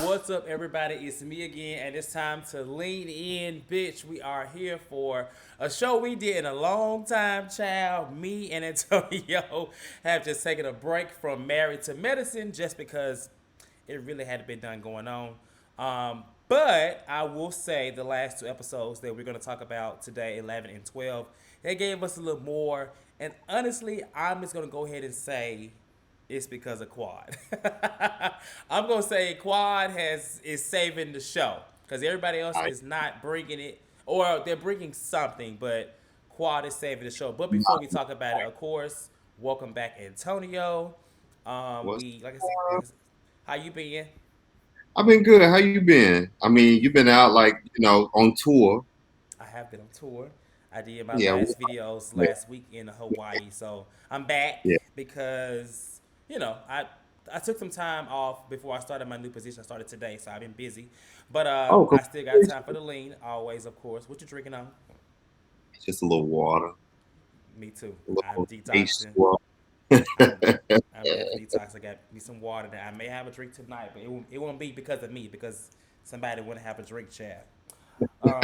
What's up, everybody? It's me again, and it's time to lean in, bitch. We are here for a show we did in a long time, child. Me and Antonio have just taken a break from Married to Medicine just because it really hadn't been done going on. But I will say the last two episodes that we're going to talk about today, 11 and 12, they gave us a little more. And honestly, I'm just going to go ahead and say it's because of Quad. I'm gonna say Quad is saving the show because everybody else I, is not bringing it, or they're bringing something, but Quad is saving the show. But before we talk about it, of course, welcome back, Antonio. what's We going on? how you been? I've been good. How you been? I mean, you've been out like, on tour. I have been on tour. I did my Yeah, last videos last week in Hawaii, so I'm back yeah. because I took some time off before I started my new position. I started today, so I've been busy, but Oh, I still got time for congratulations. the lean always, of course. What you drinking on? Just a little water, Me too. a I'm little detoxing. H2O. I'm I'm definitely detoxing. I got me some water. That I may have a drink tonight, but it won't be because of me because somebody want to have a drink, Chad. Um,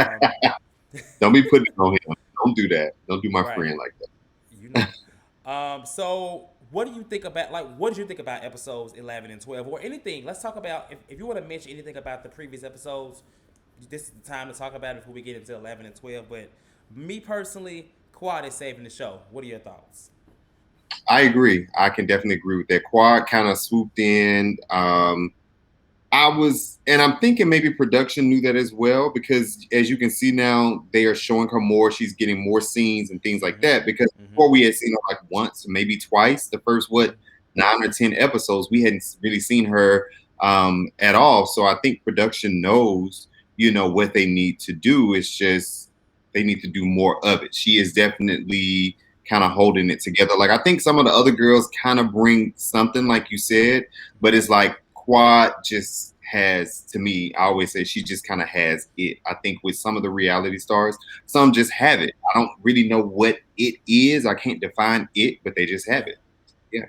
Don't be putting it on him. Don't do that. Don't do my right. friend like that. You know. So what do you think about what did you think about episodes 11 and 12 or anything? Let's talk about if you want to mention anything about the previous episodes. This is the time to talk about it before we get into 11 and 12. But me personally, Quad is saving the show. What are your thoughts? I agree. I can definitely agree with that. Quad kind of swooped in. And I'm thinking maybe production knew that as well because as you can see now, they are showing her more. She's getting more scenes and things like Mm-hmm. that. Because Mm-hmm. before we had seen her like once, maybe twice, the first Mm-hmm. 9 or 10 episodes, we hadn't really seen her at all. So I think production knows, what they need to do. It's just they need to do more of it. She is definitely kind of holding it together. Like I think some of the other girls kind of bring something, like you said, but it's like Quad just has, to me, I always say she just kind of has it. I think with some of the reality stars, some just have it. I don't really know what it is. I can't define it, but they just have Yeah. it. Yeah.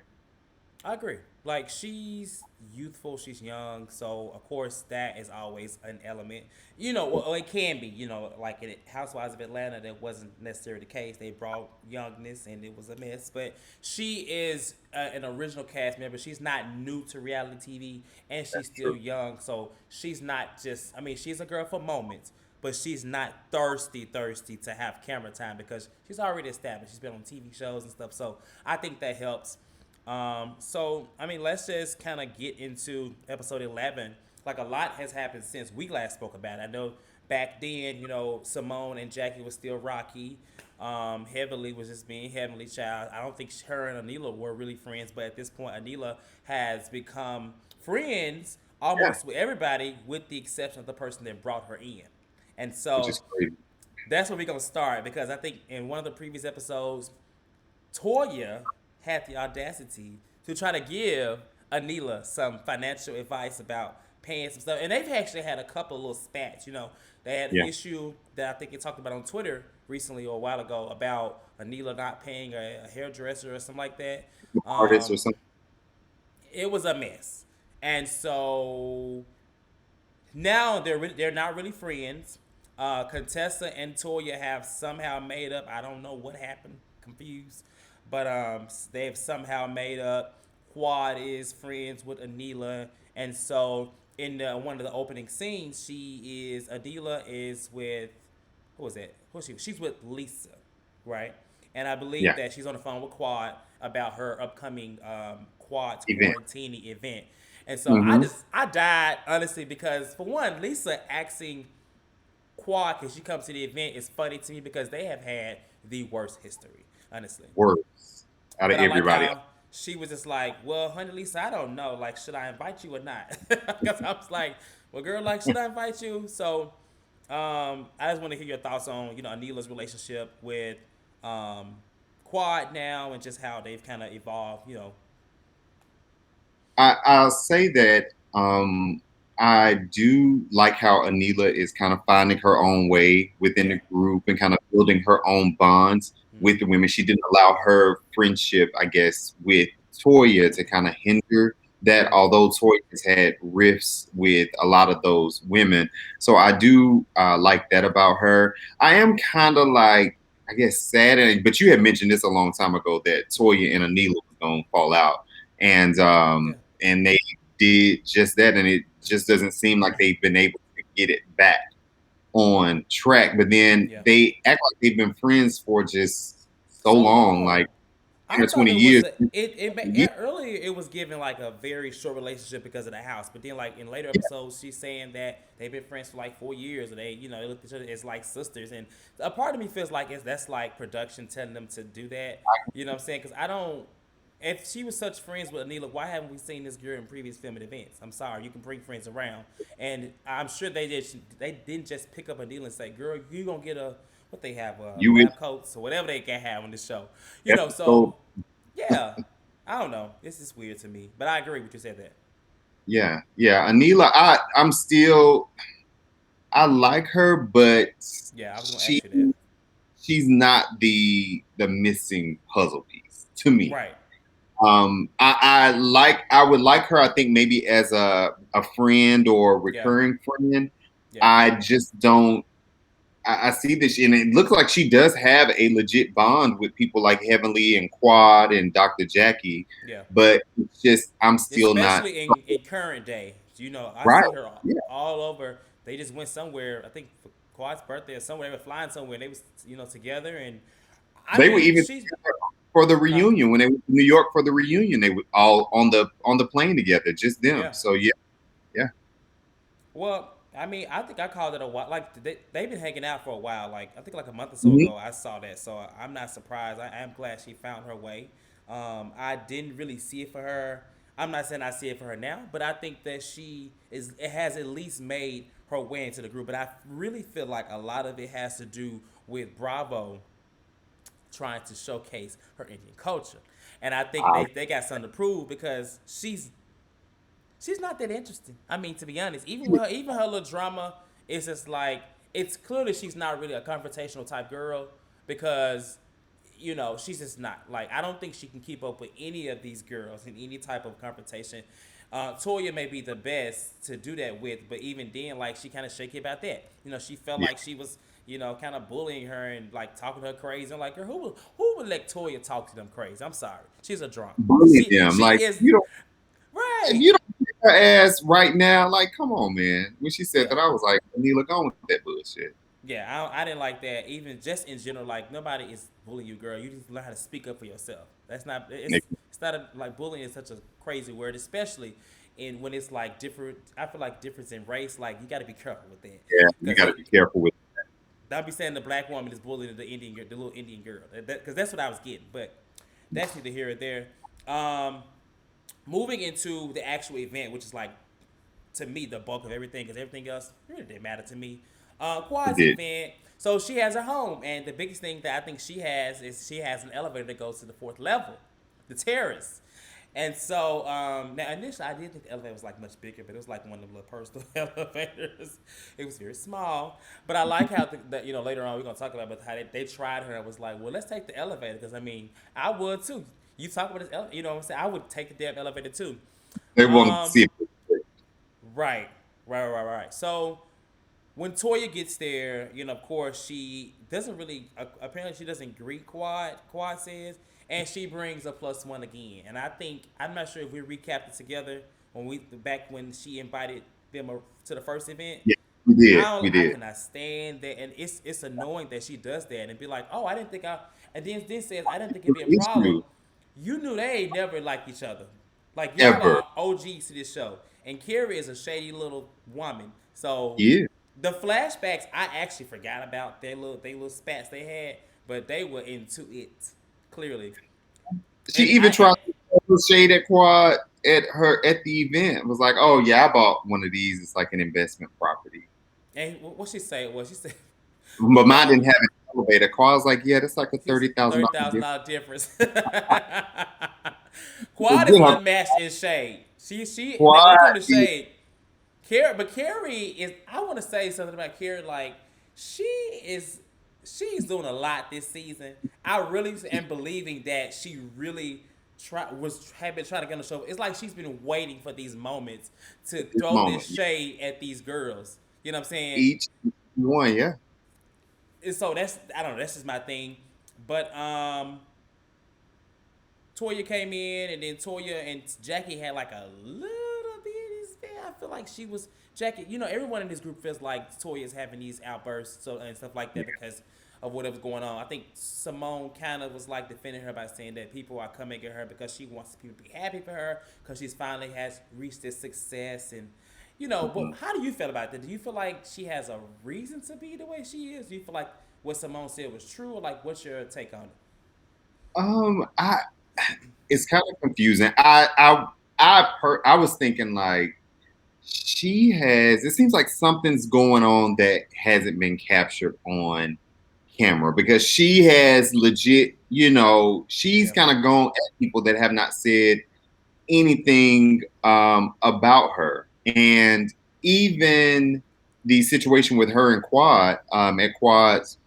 I agree. Like she's youthful, she's young, so of course that is always an element. Well, it can be. Like in Housewives of Atlanta, that wasn't necessarily the case. They brought youngness, and it was a mess. But she is an original cast member. She's not new to reality TV, and she's That's still true. young. So she's not just. I mean, she's a girl for moments, but she's not thirsty to have camera time because she's already established. She's been on TV shows and stuff. So I think that helps. So I mean, let's just kind of get into episode 11. Like a lot has happened since we last spoke about it. I know back then, Simone and Jackie was still rocky. Heavenly was just being Heavenly Child. I don't think her and Anila were really friends, but at this point, Anila has become friends Yeah, almost with everybody, with the exception of the person that brought her in. And which so is crazy. that's where we're gonna start because I think in one of the previous episodes, Toya had the audacity to try to give Anila some financial advice about paying some stuff. And they've actually had a couple of little spats. They had an Yeah. issue that I think they talked about on Twitter recently or a while ago about Anila not paying a hairdresser or something like that. Artists or Um, something. it was a mess. And so now they're not really friends. Contessa and Toya have somehow made up. I don't know what happened. Confused, but they've somehow made up. Quad is friends with Anila, and so in one of the opening scenes, Anila is with who is it? Who is she? She's with Lisa, right? And I believe Yeah. that she's on the phone with Quad about her upcoming Quad's Event. quarantine event. And so Hmm. I died honestly because for one, Lisa asking Quad because she comes to the event is funny to me because they have had the worst history, honestly. Words out of But I like everybody. how she was just like, "Well, honey, Lisa, I don't know. Like, should I invite you or not?" Because I was like, "Well, girl, like, should I invite you?" So, I just want to hear your thoughts on Anila's relationship with um, Quad now and just how they've kind of evolved. I'll say that I do like how Anila is kind of finding her own way within Yeah. the group and kind of building her own bonds with the Mm-hmm. women. She didn't allow her friendship, I guess, with Toya to kind of hinder, that Mm-hmm. although Toy has had rifts with a lot of those women, so I do like that about her. I am kind of like, I guess, sad, but you had mentioned this a long time ago that Toya and Anila was gonna fall out, Yeah. and they did just that, and it just doesn't seem like they've been able to get it back on track. But then Yeah. they act like they've been friends for just so So long, long. like I 10 or thought 20 it was years. a, Yeah, earlier it was given like a very short relationship because of the house, but then like in later episodes she's saying that they've been friends for like 4 years, or they look at each other as like sisters, and a part of me feels like that's like production telling them to do that. You know what I'm saying? Because I don't. If she was such friends with Anila, why haven't we seen this girl in previous filming events? I'm sorry, you can bring friends around, and I'm sure they didn't just pick up Anila and say, "Girl, you gonna get a what they have you lab coats or whatever they can have on the show." episode. So yeah, I don't know. This is weird to me, but I agree with you said that. Yeah, yeah. Anila, I'm still, I like her, but Yeah, I was gonna she ask you that. she's not the missing puzzle piece to me. Right. I would like her, I think, maybe as a friend or Yeah. recurring friend. Yeah. I just don't. I see this, and it looks like she does have a legit bond with people like Heavenly and Quad and Dr. Jackie, Yeah. but it's just I'm still not Especially in current day, I right. see her Yeah, all over. They just went somewhere. I think for Quad's birthday or somewhere. They were flying somewhere. And they was together, and I they were mean even she's together for the huh? reunion when they went to New York for the reunion. They were all on the plane together, just them. Yeah. So yeah, yeah. Well, I mean, I think I called it a while. Like they've been hanging out for a while. Like I think like a month or so Mhm. ago, I saw that. So I'm not surprised. I am glad she found her way. I didn't really see it for her. I'm not saying I see it for her now, but I think that she is. It has at least made her way into the group. But I really feel like a lot of it has to do with Bravo trying to showcase her Indian culture, and I think Uh, they got something to prove because she's not that interesting. I mean, to be honest, even her little drama is just like it's clearly she's not really a confrontational type girl because she's just not like I don't think she can keep up with any of these girls in any type of confrontation. Toya may be the best to do that with, but even then, like she kind of shaky about that. She felt yeah, like she was kind of bullying her and like talking to her crazy. I'm like, girl, who would let Toya talk to them crazy? I'm sorry, she's a drunk. bullying She them she like is if right. you don't kick her ass right now, like come on, man. When she said Yeah. that, I was like, Anila, go on with that bullshit. Yeah, I didn't like that. Even just in general, like nobody is bullying you, girl. You just learn how to speak up for yourself. That's not. It's not like bullying is such a crazy word, especially in when it's like different. I feel like difference in race. Like you got to be careful with that, Yeah, you because got to be careful with. don't be saying the black woman is bullying the little Indian girl. Because that's what I was getting. But that's neither here or there. Um, moving into the actual event, which is like to me the bulk of everything because everything else really didn't matter to me. It Quad's did. event. So she has a home, and the biggest thing that I think she has is she has an elevator that goes to the fourth level, the terrace. And so now initially I did think the elevator was like much bigger, but it was like one of the little personal elevators. It was very small, but I like how later on we're gonna talk about how they tried her and was like, well, let's take the elevator because I mean I would too. You talk about this, what I'm saying? I would take the damn elevator too. They wanted to Um, see it. right, right. So when Toya gets there, of course, she doesn't really. Apparently, she doesn't greet Quad. Quad says, and she brings a +1 again. And I think I'm not sure if we recapped it together when we back when she invited them to the first event. Yeah, we did. I We don't, I did. cannot stand that, and it's annoying that she does that and be like, oh, I didn't think I. And then this says I didn't think it'd be a problem. Issue You knew they ain't never liked each other. Like y'all ever. are OGs to this show, and Carrie is a shady little woman. So Yeah. the flashbacks, I actually forgot about their little spats they had, but they were into it clearly. She And even I tried to throw shade at Quad at her at the event. It was like, oh yeah, I bought one of these. It's like an investment property. and what she say was she said, But mine didn't have an elevator. Quad's like, yeah, that's like a She's thirty thousand thirty dollar thousand difference. dollar difference. Quad is unmatched in shade. She now when Quad it comes to is shade, Carrie is. I want to say something about Carrie. Like she is, she's doing a lot this season. I really am believing that she really had been trying to get on the show. It's like she's been waiting for these moments to This throw moment, this shade at these girls. You know what I'm saying? each one, yeah. And so that's, I don't know. That's just my thing. But Toya came in, and then Toya and Jackie had like a little bitty spell. I feel like she was Jackie. You know, everyone in this group feels like Toya is having these outbursts and stuff like that because of whatever's going on. I think Simone kind of was like defending her by saying that people are coming at her because she wants people to be happy for her because she's finally has reached this success and. You know, but Mhm. how do you feel about that? Do you feel like she has a reason to be the way she is? Do you feel like what Simone said was true, or like what's your take on it? I it's kind of confusing. I was thinking like she has. It seems like something's going on that hasn't been captured on camera because she has legit. She's Yeah, kind of gone at people that have not said anything about her, and even the situation with her and Quad at Quad's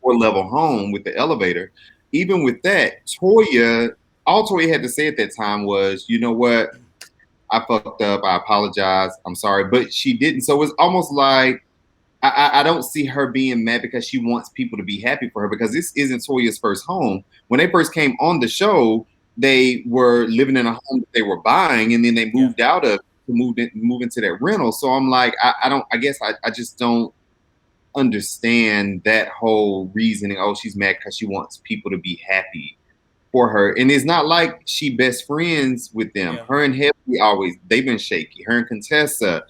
four-level home with the elevator. Even with that, all Toya had to say at that time was, "You know what? I fucked up. I apologize. I'm sorry," but she didn't. So it's almost like I don't see her being mad because she wants people to be happy for her because this isn't Toya's first home. When they first came on the show, they were living in a home that they were buying, and then they yeah, moved out of move into that rental. So I'm like, I don't. I guess I just don't understand that whole reasoning. Oh, she's mad because she wants people to be happy for her. And it's not like she best friends with them. yeah. Her and Heavy always they've been shaky. Her and Contessa,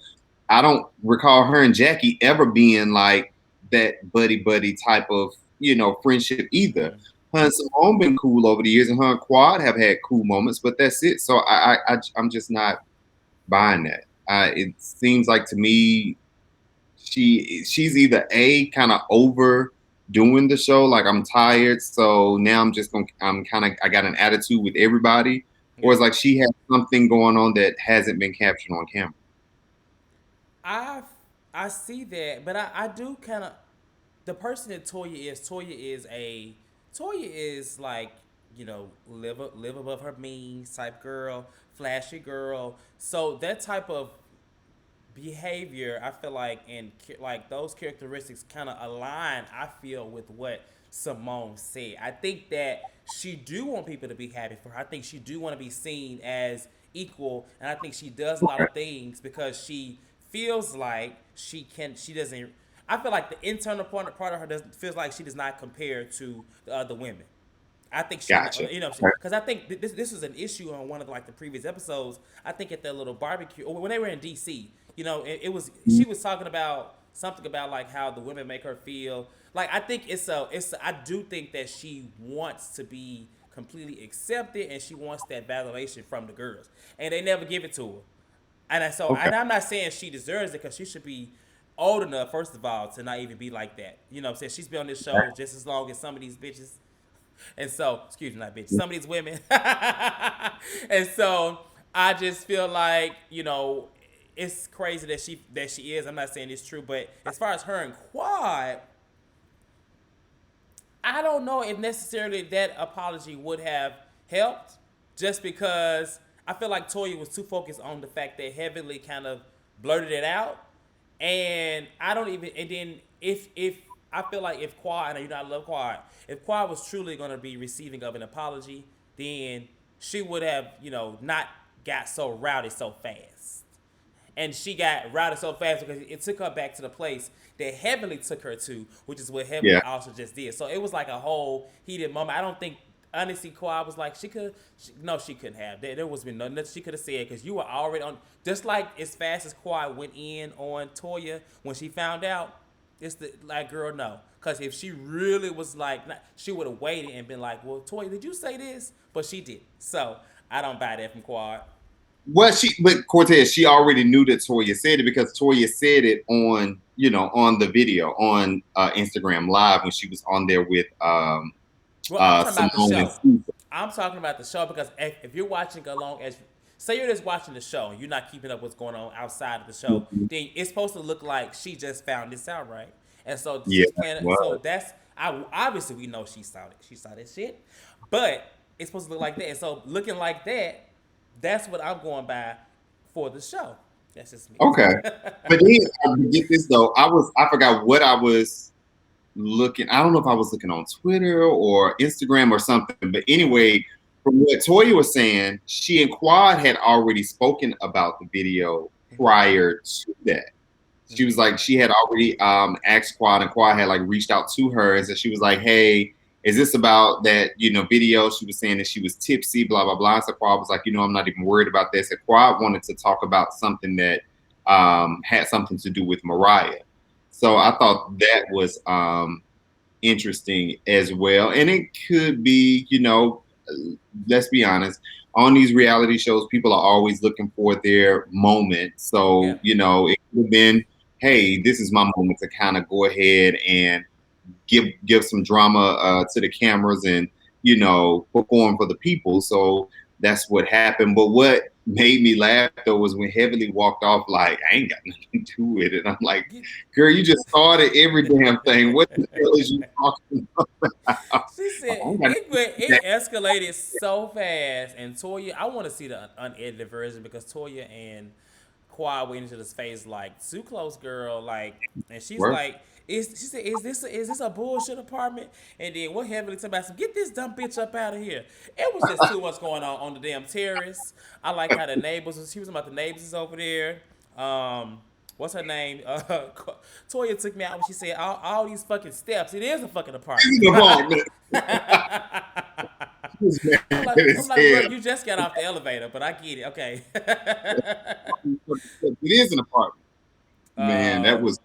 I don't recall her and Jackie ever being like that buddy buddy type of friendship either. Mm-hmm. Her and Simone been cool over the years, and her and Quad have had cool moments, but that's it. So I'm just not buying that. It seems like to me she's either a kind of over doing the show, like I'm tired, so now I'm kind of I got an attitude with everybody, or Yeah. it's like she has something going on that hasn't been captured on camera. I I see that, but I do kind of the person that Toya is like, you know, live above her means type girl, flashy girl. So that type of behavior, I feel like, and like those characteristics kind of align, I feel, with what Simone said. I think that she do want people to be happy for her. I think she do want to be seen as equal, and I think she does a lot of things because she feels like she doesn't. I feel like the internal part of her doesn't feels like she does not compare to the other women. I think she, Gotcha. you know, Okay. because I think this was an issue on one of like the previous episodes. I think at their little barbecue, or when they were in DC, you know, it was she was talking about something about like how the women make her feel. Like I think I do think that she wants to be completely accepted and she wants that validation from the girls, and they never give it to her. Okay. And I'm not saying she deserves it because she should be old enough, first of all, to not even be like that. You know what I'm saying? She's been on this show just as long as some of these bitches. And so, excuse me, not bitch, some of these women. And so I just feel like, you know, it's crazy that she is. I'm not saying it's true, but as far as her and Quad, I don't know if necessarily that apology would have helped, just because I feel like Toya was too focused on the fact that Heavenly kind of blurted it out, and I don't even. And then if I feel like if Quad, and you know I love Quad, if Quad was truly going to be receiving of an apology, then she would have, you know, not got so rowdy so fast, and she got routed so fast because it took her back to the place that Heavenly took her to, which is what Heavenly Yeah. also just did. So it was like a whole heated moment. I don't think honestly Kawhi was like no, she couldn't have. There was been nothing that she could have said because you were already on. Just like as fast as Kawhi went in on Toya when she found out, it's the like girl no. Because if she really was like, she would have waited and been like, well, Toya, did you say this? But she did. So I don't buy that from Quad. But Cortez, she already knew that Toya said it because Toya said it on the video on Instagram Live when she was on there with Well, I'm talking about the Simone and show. Susan. I'm talking about the show because if you're watching along as say you're just watching the show and you're not keeping up what's going on outside of the show, Mhm. then it's supposed to look like she just found this out, right? And so Yeah, she can't. So well, that's I obviously we know she saw it. She saw that shit, but it's supposed to look like that. And so looking like that, that's what I'm going by for the show. That's just me. Okay. But then get this though. I forgot what I was looking. I don't know if I was looking on Twitter or Instagram or something. But Mm-hmm. anyway, from what Toya was saying, she and Quad had already spoken about the video Mm-hmm. prior to that. She was Mm-hmm. like, she had already asked Quad, and Quad had like reached out to her and said, she was like, hey, is this about that, video? She was saying that she was tipsy, blah, blah, blah. So Quad was like, I'm not even worried about this. And Quad wanted to talk about something that had something to do with Mariah. So I thought that was interesting as well. And it could be, let's be honest, on these reality shows, people are always looking for their moment. Yeah. So, it could have been, hey, this is my moment to kind of go ahead and give some drama to the cameras and perform for the people. So that's what happened. But what made me laugh though was when Heavenly walked off like I ain't got nothing to do with it. I'm like, Get- girl, you just started every damn thing. What the hell is you talking about? She I said ain't got it escalated so fast, and Toya. I want to see the unedited version because Toya and Quad went into this phase like too close, girl. Like, and she's work. like, she said, is this a bullshit apartment? And then what heavily talking about? Get this dumb bitch up out of here. It was just too much going on the damn terrace. I like how the neighbors. She was talking about the neighbors is over there. What's her name? Toya took me out when she said all these fucking steps. It is a fucking apartment. He was mad I'm like, I'm as like, bro, hell. you just got off the elevator, but I get it. Okay. It is an apartment. Man, that um, was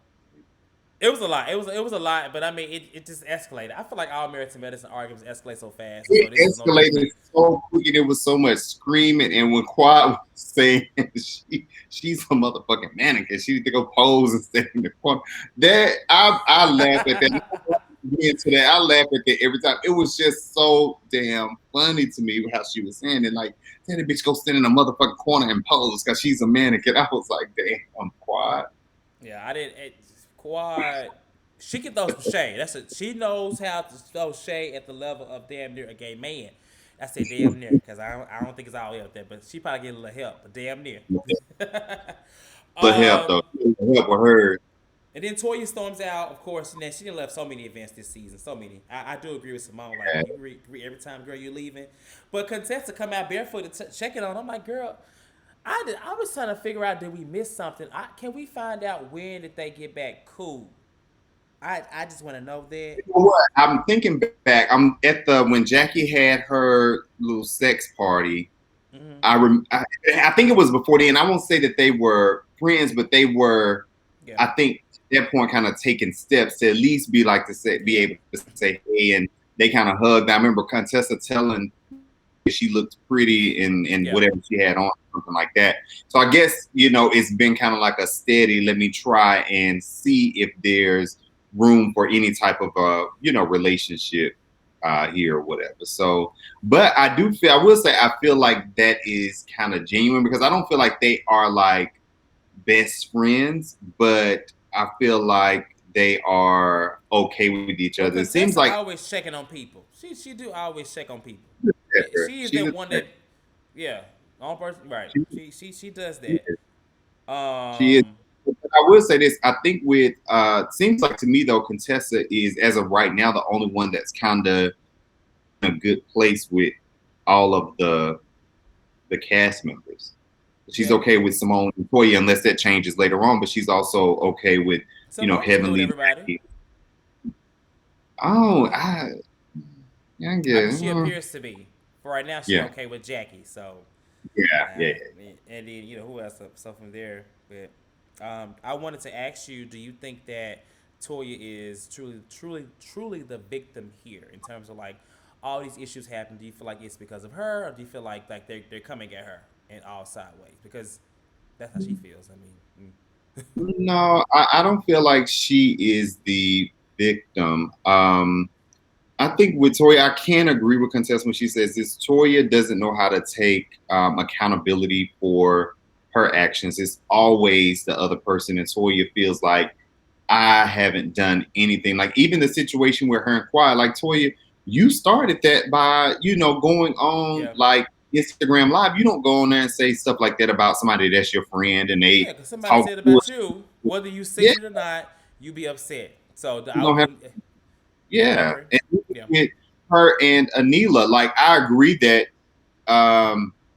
it was a lot. It was a lot, but I mean, it just escalated. I feel like all American medicine arguments escalate so fast, and so this it was no escalated different. so quick and there was so much screaming. And when Quad was saying she's a motherfucking mannequin, she need to go pose and stand in the corner. That I laugh at that. Into that, I laugh at that every time. It was just so damn funny to me how she was saying it. Like, tell that bitch go stand in a motherfucking corner and pose because she's a mannequin. I was like, damn, Quad. Yeah, I didn't. Quad. She can throw some shade. She knows how to throw shade at the level of damn near a gay man. I said damn near because I don't think it's all the way up there, but she probably get a little help, but damn near. The help um, though, the help with her. And then Toya storms out, of course, and then she done left so many events this season. So many. I do agree with Simone. Like, you agree every time, girl, you're leaving. But Contessa come out barefoot to check it on. I'm like, girl, I was trying to figure out, did we miss something? Can we find out when did they get back cool? I just want to know that. You know what? I'm thinking back. I'm at the when Jackie had her little sex party. Mm-hmm. I think it was before then. I won't say that they were friends, but they were. Yeah. I think at that point, kind of taking steps to at least be like to say, be Yeah. able to say hey, and they kind of hugged. I remember Contessa telling she looked pretty in Yeah. whatever she had on, something like that. So I guess it's been kind of like a steady. Let me try and see if there's room for any type of relationship here or whatever. So, but I will say I feel like that is kind of genuine because I don't feel like they are like best friends, but I feel like they are okay with each Well, other. It seems Contessa like always checking on people. She do always check on people. She is she's that a one that, yeah, on person, right? she, She does she that. is. She is. Um, But I will say this. I think with seems like to me though, Contessa is as of right now the only one that's kind of in a good place with all of the cast members. She's yeah. okay with Simone and Toya unless that changes later on, but she's also okay with Simone is cool with Heavenly. everybody. Oh, I I mean, get she appears to be. For right now, she yeah, okay with Jackie. So, yeah, yeah. and then who else? So from there, but I wanted to ask you: do you think that Toya is truly the victim here in terms of like all these issues happen? Do you feel like it's because of her, or do you feel like they're coming at her in all sideways? Because that's how she feels. I mean, No, I don't feel like she is the victim. I think with Toya, I can agree with Contessa when she says this. Toya doesn't know how to take accountability for her actions. It's always the other person, and Toya feels like I haven't done anything. Like even the situation where her and Quiet, like Toya, You started that by, going on Yeah. like Instagram Live. You don't go on there and say stuff like that about somebody that's your friend and they Yeah, because somebody talk said about bullshit. you, whether you Yeah, seen it or not, you be upset. So you I don't have. wouldn't. Yeah, I Yeah, agree. and Yeah. with her and Anila, like I agree that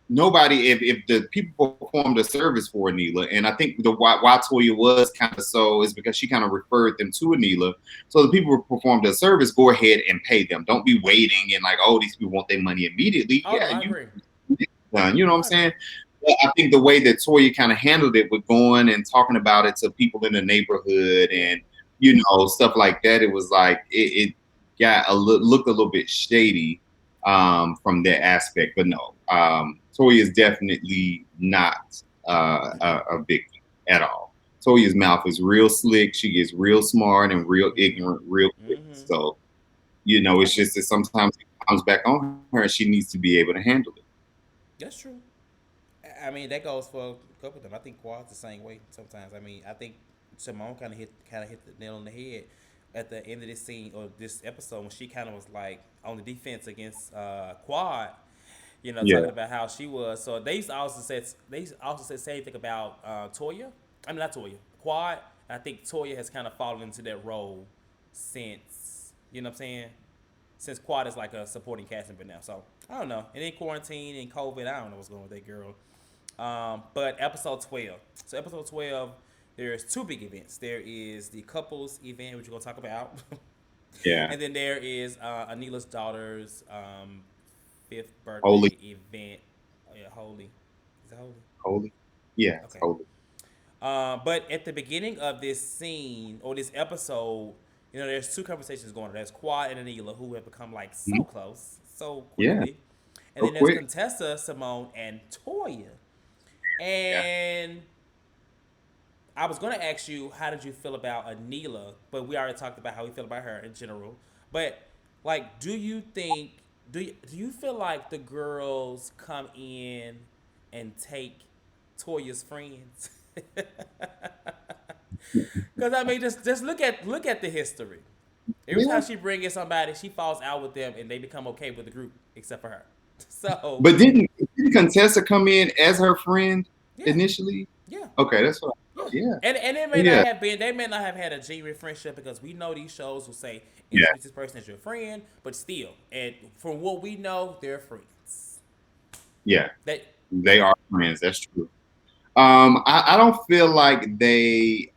nobody, if the people performed a service for Anila, and I think the why Toya was kind of so is because she kind of referred them to Anila. So the people who performed a service, go ahead and pay them. Don't be waiting and like, oh, these people want their money immediately. Oh no, Yeah, I you agree. done. You know what No, I'm I agree. saying? But I think the way that Toya kind of handled it with going and talking about it to people in the neighborhood Yeah. and stuff like that, it was like it got looked a little bit shady from that aspect. But no, Toya is definitely not a victim at all. Toya's mouth is real slick. She gets real smart and real Mhm. ignorant real quick. Mhm. So I it's get. just that sometimes it comes back on her and she needs to be able to handle it. That's true. I mean, that goes for a couple of them. I think Quad's the same way sometimes. I mean, I think Simone kind of hit the nail on the head at the end of this scene or this episode when she kind of was like on the defense against Quad. Yeah. Talking about how she was. So they also said same thing about Toya. I mean, not Toya, Quad. I think Toya has kind of fallen into that role since what I'm saying. Since Quad is like a supporting cast member now. So I don't know. And in quarantine and COVID, I don't know what's going on with that girl. But episode 12. So episode 12, there's two big events. There is the couples event, which we're gonna talk about, Yeah. and then there is Anila's daughter's fifth Holy, birthday event. Oh yeah, Holy. Is it Holy? holy. Yeah, it's Okay. holy. But at the beginning of this scene or this episode, there's two conversations going on. There's Quad and Anila who have become like so Mhm. close so Yeah, quickly, and so then there's quick. Contessa, Simone, and Toya. Yeah. And I was gonna ask you how did you feel about Anila, but we already talked about how we feel about her in general. But like, do you feel like the girls come in and take Toya's friends? Because I mean, just look at the history. Every Yeah. time she brings in somebody, she falls out with them, and they become okay with the group, except for her. So But didn't Contessa come in as her friend yeah, initially? yeah. Okay, that's what I Yeah, thought. Yeah. and it may not Yeah. have been. They may not have had a genuine friendship because we know these shows will say Yeah. introduce this person as your friend, but still, and from what we know, they're friends. Yeah. They, They are friends. That's true. I don't feel like they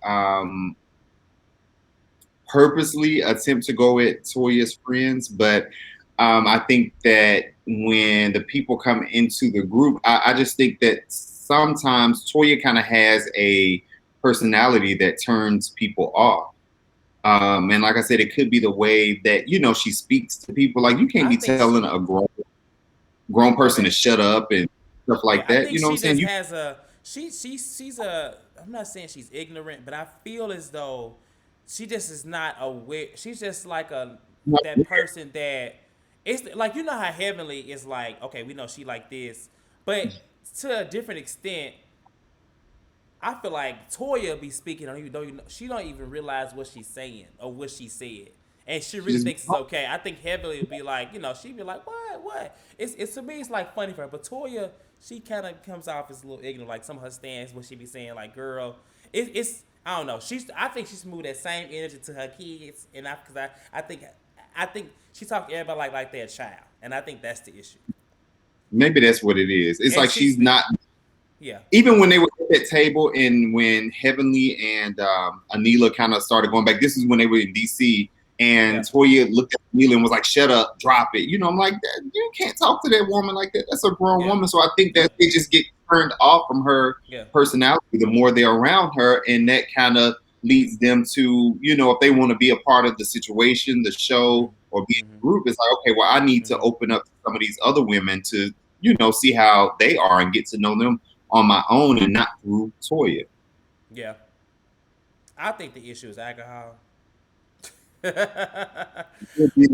purposely attempt to go at Toya's friends, but I think that when the people come into the group, I just think that sometimes Toya kind of has a personality that turns people off. And like I said, it could be the way that she speaks to people. Like you can't I be think telling she. a grown Go person to ahead. shut up and stuff Yeah, like I that. think You know what I'm she saying? just You has a she's a. I'm not saying she's ignorant, but I feel as though she just is not aware. She's just like that person that it's like how Heavenly is like. Okay, we know she like this, but to a different extent, I feel like Toya be speaking on you know she don't even realize what she's saying or what she said. And she she really just thinks it's okay. I think Heavenly would be like, she'd be like, what? It's to me, it's like funny for her. But Toya, she kind of comes off as a little ignorant, like some of her stands, what she be saying, like, girl, it's I don't know. I think she's moved that same energy to her kids, and I think she talked to everybody like they're a child, and I think that's the issue. maybe that's what it is. It's And like she's not yeah, even when they were at that table and when Heavenly and Anila kind of started going back, this is when they were in DC and yeah, Toya looked at Anila and was like, shut up, drop it. I'm like, you can't talk to that woman like that. That's a grown yeah, woman. So I think yeah, that they just get turned off from her yeah, personality the more they're around her. And that kind of leads them to, if they want to be a part of the situation, the show, or be in mm-hmm, a group, it's like, okay, well, I need to mm-hmm, open up to some of these other women to, see how they are and get to know them on my own and not through Toya. yeah. I think the issue is alcohol. It'll be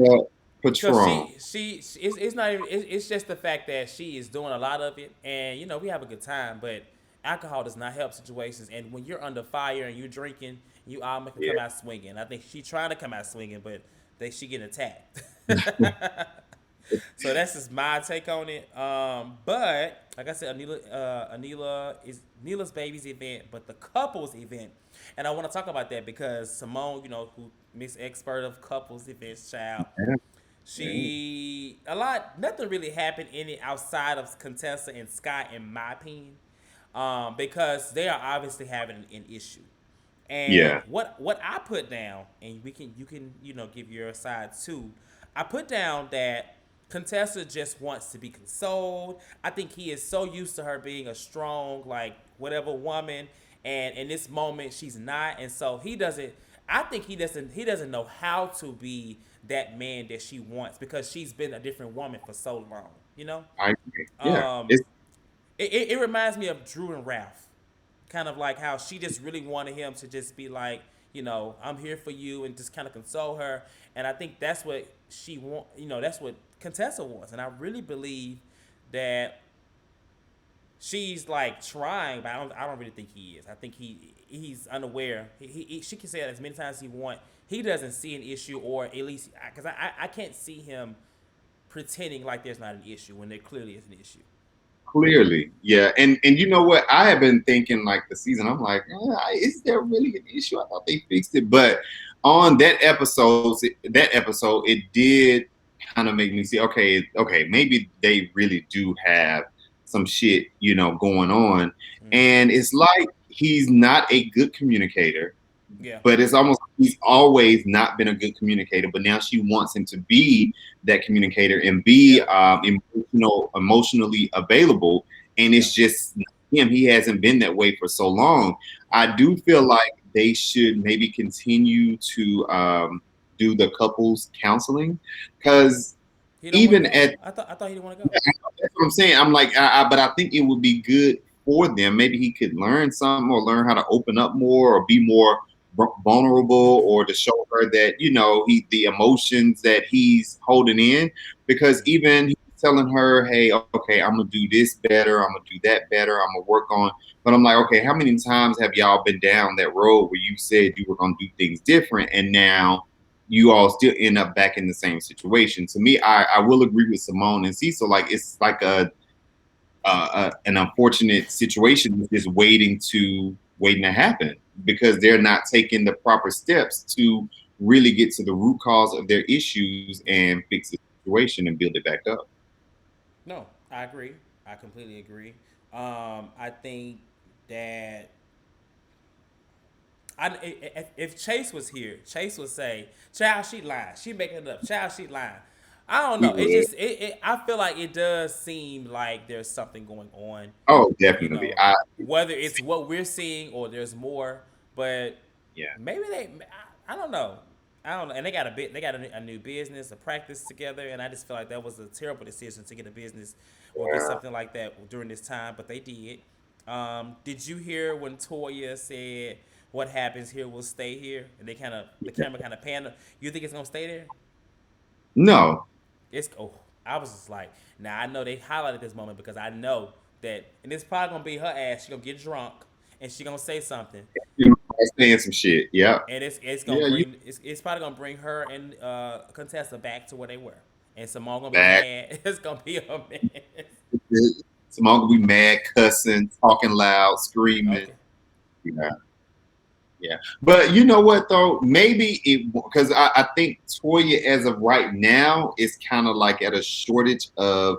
Because Patron. it's not even, it's just the fact that she is doing a lot of it, and we have a good time, but alcohol does not help situations. And when you're under fire and you're drinking, you all can Yeah. come out swinging. I think she's trying to come out swinging, but they she getting attacked. So that's just my take on it. But like I said, Anila is Neela's baby's event, but the couples event, and I want to talk about that because Simone, who Miss Expert of couples events, child, Yeah, yeah. nothing really happened in it outside of Contessa and Scott, in my opinion, because they are obviously having an issue. And Yeah. what I put down, and you can give your side too. I put down that Contessa just wants to be consoled. I think he is so used to her being a strong, like whatever woman, and in this moment she's not, and so he doesn't. I think he doesn't know how to be that man that she wants because she's been a different woman for so long. I agree. Yeah. Um, It's it reminds me of Drew and Ralph, kind of like how she just really wanted him to just be like, I'm here for you and just kind of console her. And I think that's what she want. That's what Contessa wants. And I really believe that she's like trying, but I don't really think he is. I think he's unaware. She can say it as many times as he want. He doesn't see an issue, or at least because I can't see him pretending like there's not an issue when there clearly is an issue. clearly, yeah. And you know what? I have been thinking like the season. I'm like, is there really an issue? I thought they fixed it, but on that episode, it did kind of make me see, okay, maybe they really do have some shit, going on. Hmm. And it's like he's not a good communicator, Yeah. but it's almost like he's always not been a good communicator. But now she wants him to be that communicator and be Yeah. emotionally available. And Yeah. it's just not him. He hasn't been that way for so long. Yeah. I do feel like they should maybe continue to do the couples counseling because He don't want to even go. at I thought he didn't want to go. that's what I'm saying. I'm like, but I think it would be good for them. Maybe he could learn something or learn how to open up more or be more vulnerable or to show her that, the emotions that he's holding in. Because Mm. even he's telling her, hey, okay, I'm going to do this better. I'm going to do that better. I'm going to work on. But I'm like, okay, how many times have y'all been down that road where you said you were going to do things different and now you all still end up back in the same situation. To me, I will agree with Simone and Cecil. Like it's like an unfortunate situation is waiting to happen because they're not taking the proper steps to really get to the root cause of their issues and fix the situation and build it back up. No, I agree. I completely agree. I think that if Chase was here, Chase would say, "Child, she lying. She making it up. Child, she lying." I don't He know. It would. just I feel like it does seem like there's something going on. Oh, You definitely. know, whether it's what we're seeing or there's more, but Yeah. maybe I don't know. I don't know. And they got a new business, a practice together, and I just feel like that was a terrible decision to get a business or get Yeah. something like that during this time, but they did. Did you hear when Toya said, "What happens here will stay here," and the camera kind of panned? You think it's gonna stay there? No. I was just like, now I know they highlighted this moment because I know that, and it's probably gonna be her ass. She gonna get drunk and she gonna say something, You know, saying some shit. Yeah. and Yeah. You it's probably gonna bring her and Contessa back to where they were, and Simone gonna be back. mad. It's gonna be a mess. Simone gonna be mad, cussing, talking loud, screaming. Okay. Yeah. Yeah, but you know what though? Maybe it because I think Toya as of right now is kind of like at a shortage of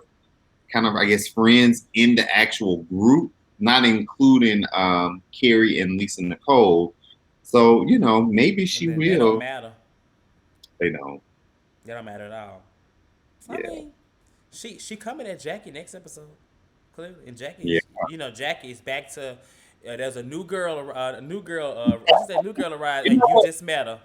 kind of I guess friends in the actual group, not including Carrie and Lisa Nicole. So maybe And she then that don't will. matter. They know. That don't matter at all. I Yeah, mean, she coming at Jackie next episode, clearly, and yeah. Jackie is back to. There's a new girl, a new girl. She said new girl arrived, You and know you what? just met her.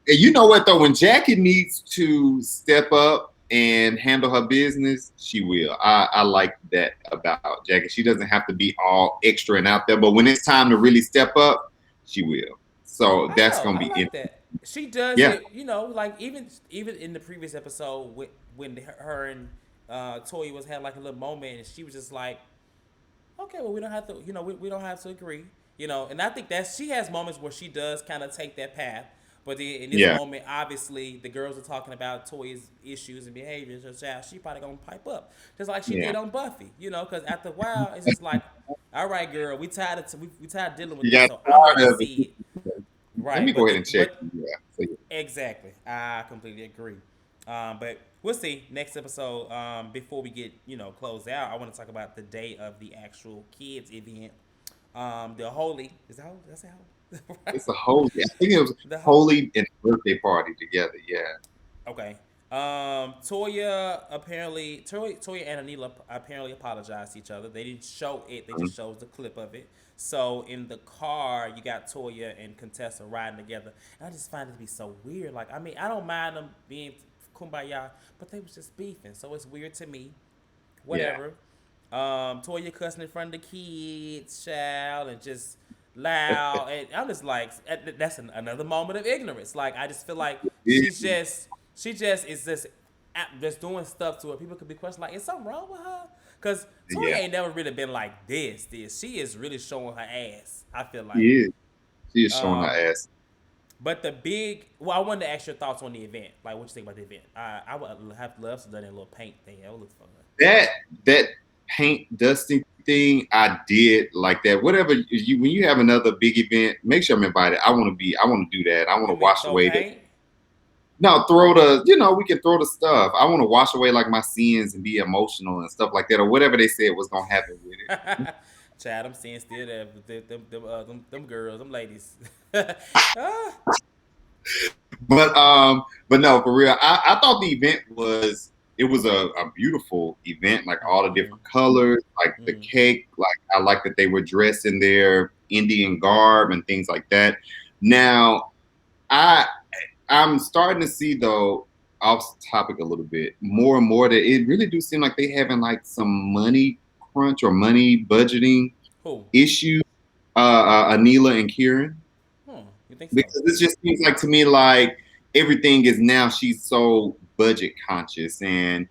And you know what though? When Jackie needs to step up and handle her business, she will. I like that about Jackie. She doesn't have to be all extra and out there, but when it's time to really step up, she will. So I that's know. gonna I be like interesting. that. She does Yeah, it. Like even in the previous episode when her and Toya was had like a little moment, and she was just like, okay, well, we don't have to, we don't have to agree. And I think that she has moments where she does kind of take that path. But then in this Yeah. moment, obviously, the girls are talking about Toya's issues and behaviors. Her child, she probably gonna pipe up, just like she Yeah. did on Buffy. You know, because after a while, it's just like, all right, girl, we tired of dealing with You this, got so I'm going to tired of see it. it. Let Right, me go ahead and check. Yeah. So, exactly, I completely agree. But we'll see next episode. Before we get close out, I want to talk about the day of the actual kids event. The holy is that how that's how right? it's a holy. I think it was The holy and birthday party together. Yeah. Okay. Toya and Anila apparently apologized to each other. They didn't show it. They Mhm. just showed the clip of it. So in the car, you got Toya and Contessa riding together. And I just find it to be so weird. Like, I mean, I don't mind them being kumbaya, but they was just beefing. So it's weird to me. Yeah. Whatever. Toya cussing in front of the kids, child, and just loud. And I'm just like, that's another moment of ignorance. Like, I just feel like Yeah. she just is just doing stuff to her. People could be questioning, like, is something wrong with her? Because Toya Yeah. ain't never really been like this. She is really showing her ass, I feel She like. is. She is showing her Um, ass. but well, I wanted to ask your thoughts on the event. Like, what you think about the event? I would have loved to do that little paint thing. That would look fun. That that paint dusting thing, I did like that. Whatever you when you have another big event, make sure I'm invited. I want to do that. I want You to mean wash throw away the paint? no, throw the, we can throw the stuff. I want to wash away like my sins and be emotional and stuff like that, or whatever they said was gonna happen with it. Chad, I'm seeing still there. Them girls, them ladies. Ah, But no, for real, I thought the event was it was a beautiful event, like all the mm, different colors, like the mm, cake, like I like that they were dressed in their Indian garb and things like that. Now, I I'm starting to see though, off topic a little bit, more and more that it really do seem like they having like some money crunch or money budgeting who? issues. Anila and Kieran, You think so? because it just seems like to me like everything is now she's so budget conscious and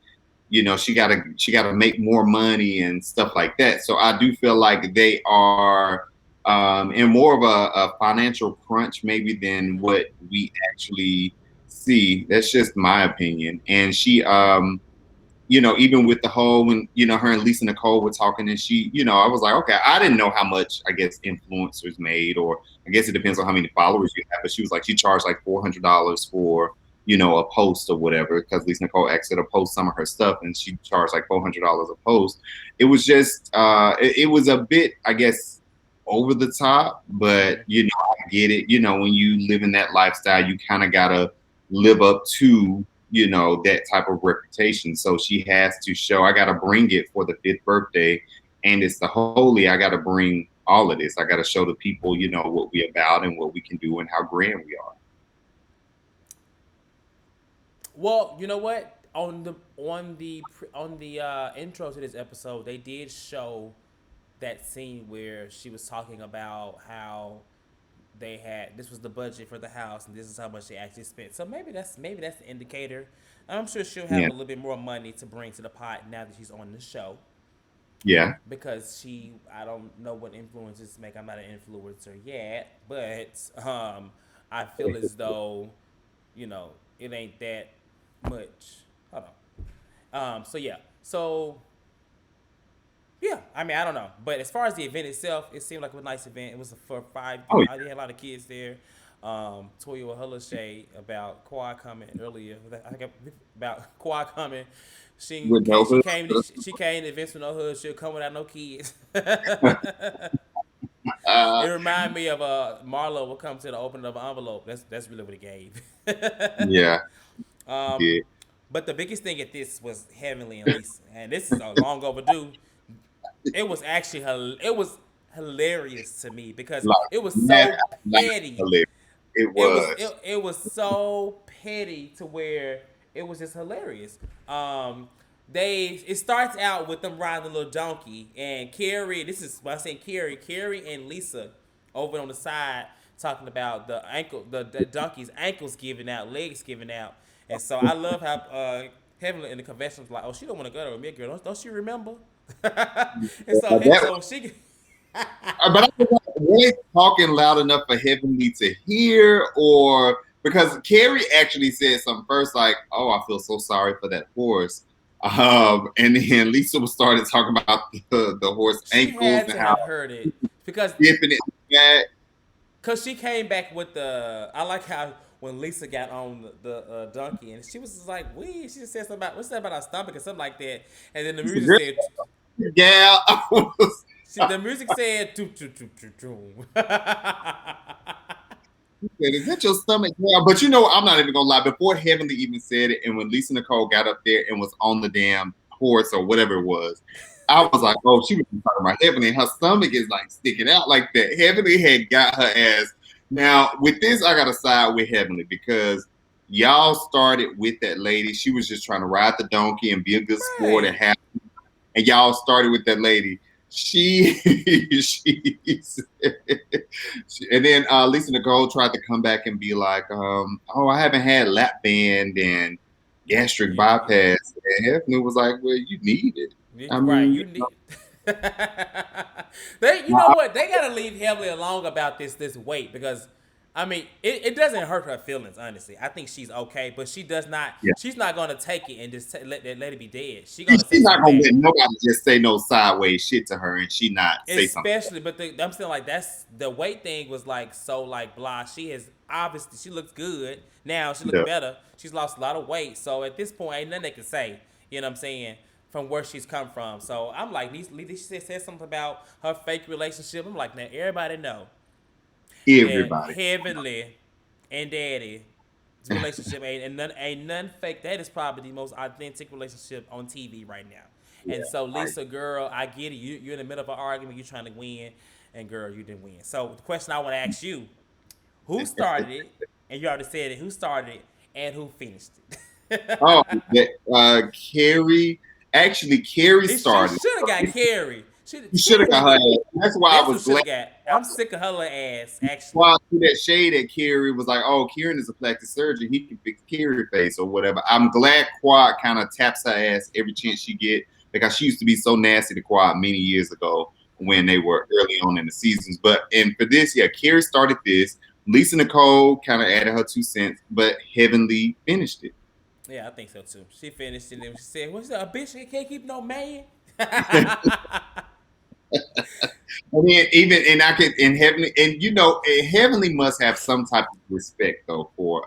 she gotta make more money and stuff like that. So I do feel like they are in more of a financial crunch maybe than Mm-hmm. what we actually see. That's just my opinion. And she even with the whole when her and Lisa Nicole were talking and I was like, okay, I didn't know how much I guess influencers made, or I guess it depends on how many followers you have. But she was like, she charged like $400 for a post or whatever because Lisa Nicole asked her to post some of her stuff and she charged like $400 a post. It was just it was a bit, I guess, over the top, but Mm-hmm. I get it. When you live in that lifestyle, you kind of gotta live up to that type of reputation. So she has to show, I got to bring it for the fifth birthday, and it's the holy. I got to bring all of this. I got to show the people, what we about and what we can do and how grand we are. Well, you know what? On the intro to this episode, they did show that scene where she was talking about how they had this was the budget for the house and this is how much they actually spent. So maybe that's the indicator. I'm sure she'll have Yeah, a little bit more money to bring to the pot now that she's on the show yeah. because I don't know what influencers make. I'm not an influencer yet, but I feel as though it ain't that much. Hold on. So yeah. So yeah, I mean, I don't know, but as far as the event itself, it seemed like a nice event. It was for five. Oh, I had a lot of kids there. Toya Shay about Quad coming earlier. I think about Quad coming. with no hood. She came to events with no hood. She'll come without no kids. Uh, It reminded me of Marlo will come to the opening of an envelope. That's really what it gave. yeah, um, yeah. but the biggest thing at this was Heavenly and Lisa, and this is a long overdue. It was actually it was hilarious to me because Like, it was mad, so like, petty. hilarious. It was. It was so petty to where it was just hilarious. It starts out with them riding a little donkey and Carrie. This is what I'm saying. Carrie and Lisa over on the side talking about the donkey's ankles giving out, legs giving out, and so I love how Heavenly in the convention was like, oh, she don't want to go to a girl, don't she remember? And That so she but I was like, were they talking loud enough for Heavenly to hear, or because Carrie actually said something first, like, "Oh, I feel so sorry for that horse," and then Lisa was started talking about the horse She ankles had and to how have heard it because dipping it back. she came back with the. I like how when Lisa got on the donkey and she was just like, "We." She just said something about what's that about our stomach or something like that, and then the She said, music said, "Girl, gal." The music said, "Toot toot toot toot toot." Is that your stomach? Yeah, but you know, I'm not even gonna lie. Before Heavenly even said it, and when Lisa Nicole got up there and was on the damn horse or whatever it was, I was like, oh, she was talking about Heavenly. Her stomach is like sticking out like that. Heavenly had got her ass. Now, with this, I gotta side with Heavenly because y'all started with that lady. She was just trying to ride the donkey and be a good sport and Right. have, and y'all started with that lady. She, she, and then Lisa Nicole tried to come back and be like, "Oh, I haven't had lap band and gastric You, bypass." And Hefner was like, "Well, you need it." I right. mean, You need. They, you know I- what? They gotta leave heavily along about this weight because, I mean, it doesn't hurt her feelings. Honestly, I think she's okay, but she does not. yeah, She's not gonna take it and just let it be dead. She gonna say she's not something gonna back. let nobody just say no sideways shit to her and she not say something. Especially, but I'm still like that's the weight thing was like so like blah. She has obviously she looks good now. She looks Yeah, better. She's lost a lot of weight. So at this point, ain't nothing they can say. You know what I'm saying? From where she's come from. So I'm like, she said something about her fake relationship. I'm like, now everybody know that everybody. Heavenly and Daddy's relationship ain't none fake. That is probably the most authentic relationship on TV right now. Yeah, And so I, Lisa, girl, I get it. You're in the middle of an argument. You're trying to win, and girl, you didn't win. So the question I want to ask you: who started it? And you already said it. Who started it and who finished it? oh, that Carrie. Actually, Carrie She started. should have got Carrie. You She should have got her really. ass. That's why I That's who was should glad. have got. I'm sick of her little ass. Actually, Why threw that shade at Carrie was like, oh, Kieran is a plastic surgeon. He can fix Carrie face or whatever. I'm glad Quad kind of taps her ass every chance she get because she used to be so nasty to Quad many years ago when they were early on in the seasons. But and for this, yeah, Carrie started this. Lisa Nicole kind of added her 2 cents, but Heavenly finished it. yeah, I think so too. She finished and then she said, "What's that? A bitch that can't keep no man." I mean, even and I could in Heavenly and you know, Heavenly must have some type of respect though for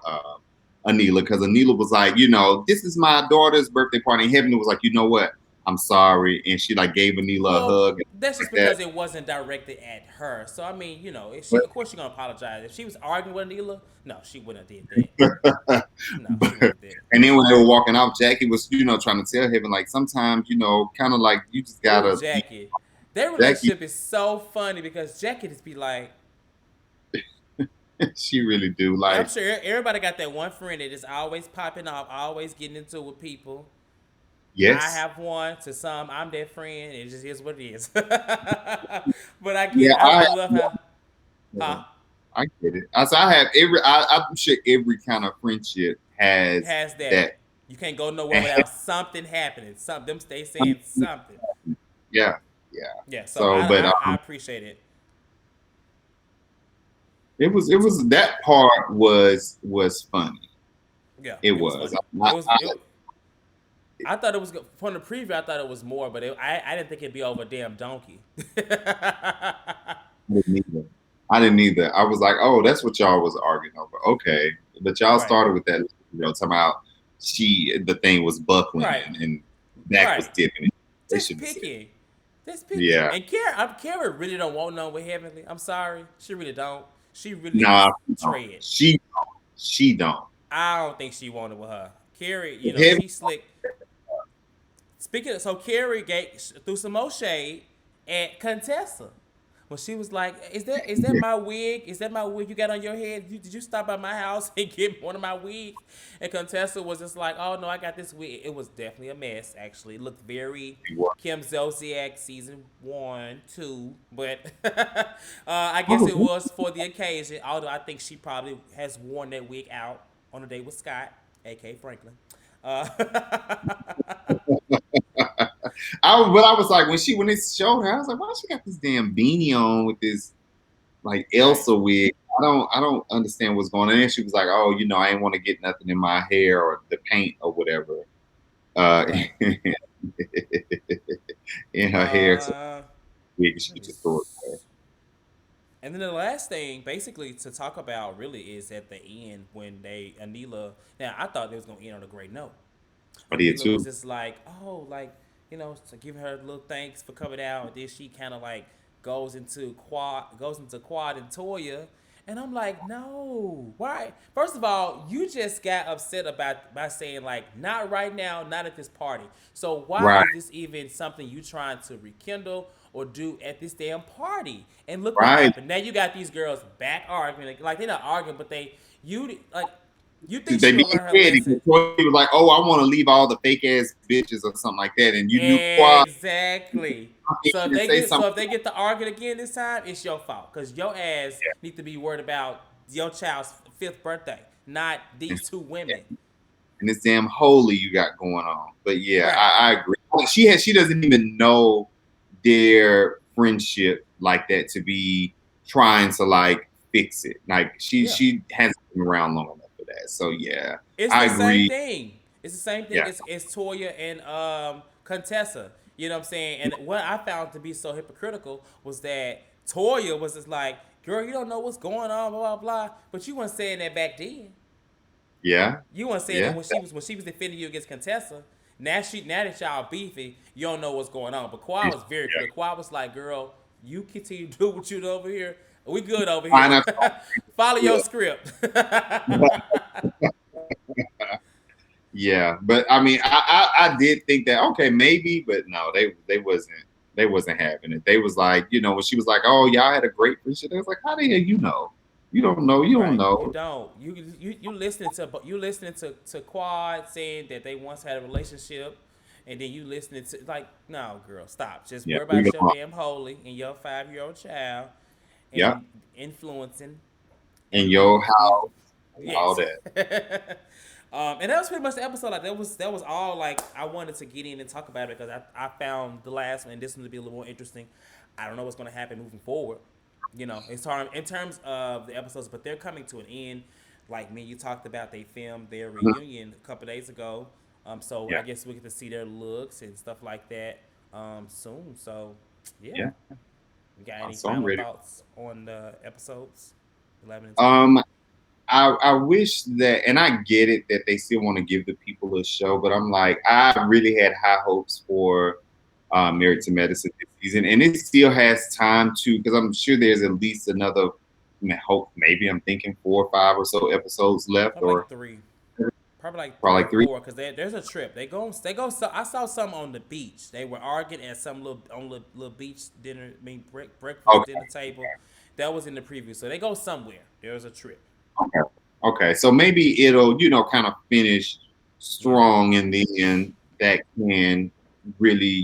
Anila because Anila was like, you know, this is my daughter's birthday party. And Heavenly was like, you know what? I'm sorry, and she like gave Anila a Well, hug and that's like just that. because it wasn't directed at her. So I mean, if she, But, of course, she's gonna apologize. If she was arguing with Neela, no, she wouldn't have did that. No, she but wouldn't have did it. and then when they were walking off, Jackie was, you know, trying to tell Heaven like sometimes, you know, kind of like you just Ooh, gotta be Jackie, their Jackie. relationship is so funny because Jackie just be like, She really do I'm like sure everybody got that one friend that is always popping off, always getting into it with people. I yes, have one. To some, I'm their friend. It just is what it is. But I get yeah, it. I love how, yeah. huh? I get it. I so I have every. I'm sure every kind of friendship has Has that. that. You can't go nowhere without something happening. Some them stay saying something. Yeah, yeah. Yeah, so So, but I appreciate it. it was that part was funny. Yeah, It it was was. funny. I thought it was from the preview. I thought it was more, but I didn't think it'd be over a damn donkey. Didn't either. I didn't either. I was like, oh, that's what y'all was arguing over. Okay, but y'all Right, started with that. Talking about the thing was buckling right, and back was right. dipping. They Just shouldn't have said. picky. Just picky. Yeah. And Kara really don't want none with Heavenly. I'm sorry. She really don't. She really Nah, needs tread. she don't. I don't think she wanted with her. Carrie, Heavy. she slick. Speaking of, so Carrie threw some more shade at Contessa. When she was like, "Is that my wig? Is that my wig you got on your head? Did you stop by my house and get one of my wigs?" And Contessa was just like, "Oh no, I got this wig." It was definitely a mess. Actually, it looked very Kim Zolciak season 1, 2, but I guess it was for the occasion. Although I think she probably has worn that wig out on a date with Scott, aka Franklin. Uh, But I was like when it showed her, I was like, why she got this damn beanie on with this like right. Elsa wig? I don't understand what's going on. And she was like, oh, I ain't want to get nothing in my hair or the paint or whatever. Uh, Right. in her hair, so Uh, big she let me. just threw it away. And then the last thing, basically, to talk about really is at the end when they Anila. Now I thought they was gonna end on a great note. I did Anila was too. just like, oh, like, so giving her a little thanks for coming out, and then she kind of like goes into quad and Toya, and I'm like, no, why? First of all, you just got upset about by saying like, not right now, not at this party. So why Right, is this even something you trying to rekindle or do at this damn party? And look what right. happened. Now you got these girls back arguing, like they're not arguing, but you like. You think They she being gonna learn her petty lesson? because he was like, "Oh, I want to leave all the fake ass bitches or something like that," and you knew Quad Exactly. came So if in and they say get so something. if they get to arguing again this time, it's your fault because your ass need to be worried about your child's fifth birthday, not Yeah. these two women. And this damn holy you got going on. But yeah, Right. I agree. She doesn't even know their friendship like that to be trying to like fix it. Like she Yeah. she hasn't been around long enough for that. So yeah, It's I the same agree. thing. It's the same thing Yeah, as Toya and Contessa. You know what I'm saying? And what I found to be so hypocritical was that Toya was just like, girl, you don't know what's going on, blah blah blah. But you weren't saying that back then. yeah, You weren't saying that yeah, when she was defending you against Contessa. Now that y'all beefy, you don't know what's going on. But Kawhi was very clear. Kawhi was like, "Girl, you continue to do what you do over here. We good over Fine, here. Follow your yeah. script." Yeah, but I mean, I did think that okay, maybe, but no, they wasn't having it. They was like, when she was like, "Oh, y'all had a great friendship," they was like, "How the hell you know? You don't know. You don't Right. You know." don't. You listening to Quad saying that they once had a relationship, and then you listening to like, no, girl, stop. Just Yeah, worry leave about it your alone. damn holy and your 5-year-old child, Yeah, and influencing, and and your we house and all yes. that. And that was pretty much the episode. Like that was all like I wanted to get in and talk about it because I found the last one and this one to be a little more interesting. I don't know what's gonna happen moving forward. In terms of the episodes, but they're coming to an end. Like me, you talked about they filmed their Mhm. reunion a couple days ago. So I Yeah, guess we get to see their looks and stuff like that soon. So yeah, yeah. you got any So I'm final ready. thoughts on the episodes 11 and 12? Um, I wish that, and I get it that they still want to give the people a show, but I'm like, I really had high hopes for Married Mm-hmm. to Medicine this season, and it still has time to, because I'm sure there's at least another, hope maybe I'm thinking 4 or 5 or so episodes left, Probably or like three. Probably like three probably or like three. four, because there's a trip. They go. So I saw some on the beach. They were arguing at some little beach dinner. I mean breakfast Okay, dinner table. That was in the preview. So they go somewhere. There's a trip. okay, okay. So maybe it'll, kind of finish Yeah. strong, and then that can really,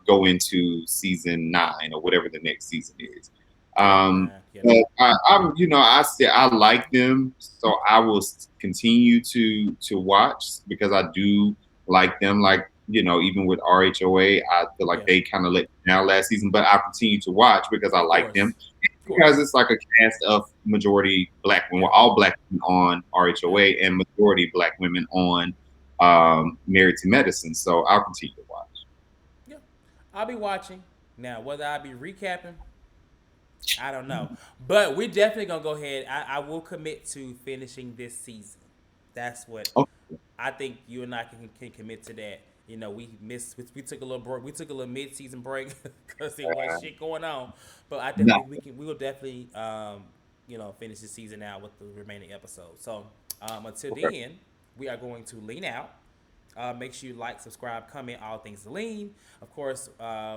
go into season 9 or whatever the next season is. Yeah. Um, Nah. Yeah. but I said I like them, so I will continue to watch because I do like them. Like, even with RHOA, I feel like Yeah. they kind of let me down last season, but I continue to watch because I Of like them course. Of because course. it's like a cast of majority black women. Yeah. We're all black women on Yeah. RHOA and majority black women on Married to Medicine. So I'll continue to watch. Yeah. I'll be watching. Now, whether I be recapping, I don't know. But we're definitely gonna go ahead. I will commit to finishing this season. That's what Oh, I think you and I can commit to that. We missed. We took a little break. We took a little mid-season break because there was shit going on. But I no. definitely we will definitely finish the season out with the remaining episodes. So until Okay. then, we are going to lean out. Make sure you like, subscribe, comment, all things lean. Of course,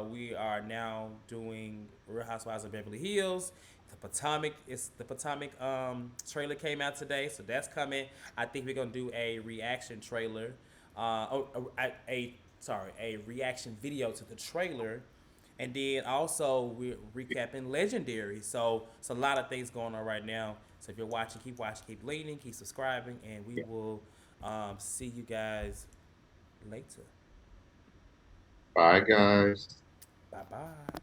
we are now doing Real Housewives of Beverly Hills. The Potomac trailer came out today, so that's coming. I think we're gonna do a reaction trailer, a reaction video to the trailer, and then also we're recapping Legendary. So it's a lot of things going on right now. So if you're watching, keep leaning, keep subscribing, and we will see you guys later. Bye, guys. Bye bye.